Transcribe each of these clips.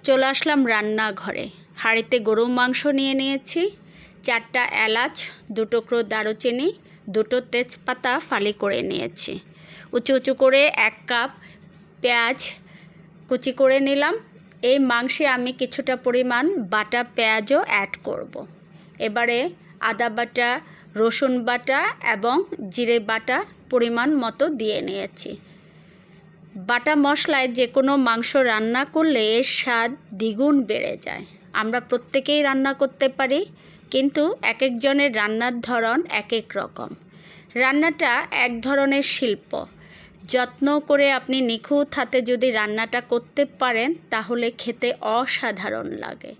চলে আসলাম রান্নাঘরে। হাঁড়িতে গরুর মাংস নিয়ে নিয়েছি, 4টা এলাচ, 2 টুকরো দারুচিনি, 2টো তেজপাতা ফালি করে নিয়েছি। উঁচু উঁচু করে 1 কাপ পেঁয়াজ কুচি করে নিলাম। এই মাংসে আমি কিছুটা পরিমাণ বাটা পেঁয়াজও অ্যাড করব। এবারে আদা বাটা, রসুন বাটা এবং জিরে বাটা পরিমাণ মতো দিয়ে নিয়েছি। বাটা মশলায় যে কোনো মাংস রান্না করলে এর স্বাদ দ্বিগুণ বেড়ে যায়। আমরা প্রত্যেকেই রান্না করতে পারি, কিন্তু এক একজনের রান্নার ধরন এক এক রকম। রান্নাটা এক ধরনের শিল্প। যত্ন করে আপনি নিখুঁত হাতে যদি রান্নাটা করতে পারেন তাহলে খেতে অসাধারণ লাগে।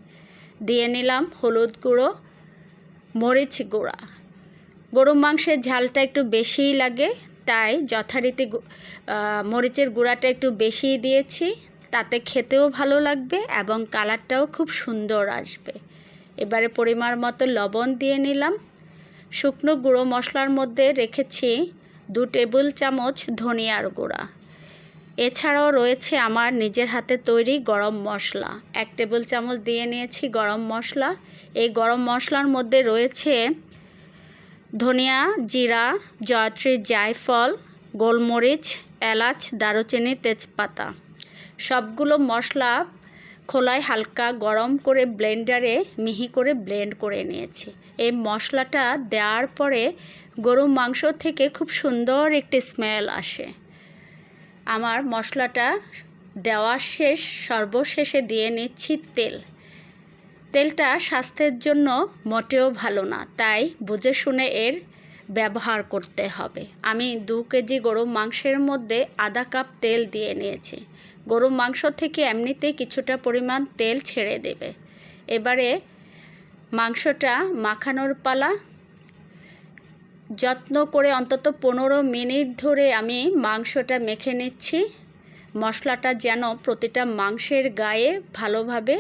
দিয়ে নিলাম হলুদ গুঁড়ো, মরিচ গুঁড়া। গরুর মাংসের ঝালটা একটু বেশিই লাগে, তাই যথারীতি মরিচের গুঁড়াটা একটু বেশিই দিয়েছি। তাতে খেতেও ভালো লাগবে এবং কালারটাও খুব সুন্দর আসবে। এবারে পরিমাণ মতো লবণ দিয়ে নিলাম। শুকনো গুঁড়ো মশলার মধ্যে রেখেছি 2 টেবিল চামচ ধনিয়ার গুঁড়া। এছাড়াও রয়েছে আমার নিজের হাতে তৈরি গরম মশলা, 1 টেবিল চামচ দিয়ে নিয়েছি গরম মশলা। এই গরম মশলার মধ্যে রয়েছে ধনিয়া, জিরা, জয়ত্রী, জায়ফল, গোলমরিচ, এলাচ, দারুচিনি, তেজপাতা। সবগুলো মশলা খোলায় হালকা গরম করে ব্লেন্ডারে মিহি করে ব্লেন্ড করে নিয়েছি। এই মশলাটা দেওয়ার পরে গরুর মাংস থেকে খুব সুন্দর একটি স্মেল আসে। আমার মশলাটা দেওয়া শেষ, সর্বশেষে দিয়ে নিচ্ছি তেল। তেলটা স্বাস্থ্যের জন্য মোটেও ভালো না, তাই বুঝে শুনে এর ব্যবহার করতে হবে। আমি 2 কেজি গরুর মাংসের মধ্যে আধা কাপ তেল দিয়ে নিয়েছি। গরুর মাংস থেকে এমনিতেই কিছুটা পরিমাণ তেল ছেড়ে দেবে। এবারে মাংসটা মাখানোর পালা। যত্ন করে অন্তত 15 মিনিট ধরে আমি মাংসটা মেখে নিচ্ছি। মশলাটা যেন প্রতিটা মাংসের গায়ে ভালোভাবে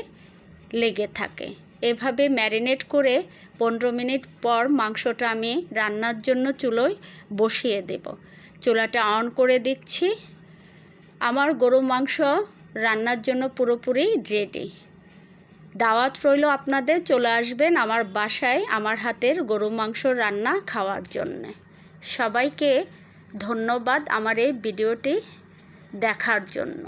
লেগে থাকে। এভাবে ম্যারিনেট করে 15 মিনিট পর মাংসটা আমি রান্নার জন্য চুলোয় বসিয়ে দেব। চুলাটা অন করে দিচ্ছি। আমার গরু মাংস রান্নার জন্য পুরোপুরি রেডি। দাওয়াত রইল আপনাদের, চলে আসবেন আমার বাসায় আমার হাতের গরু মাংস রান্না খাওয়ার জন্যে। সবাইকে ধন্যবাদ আমার এই ভিডিওটি দেখার জন্য।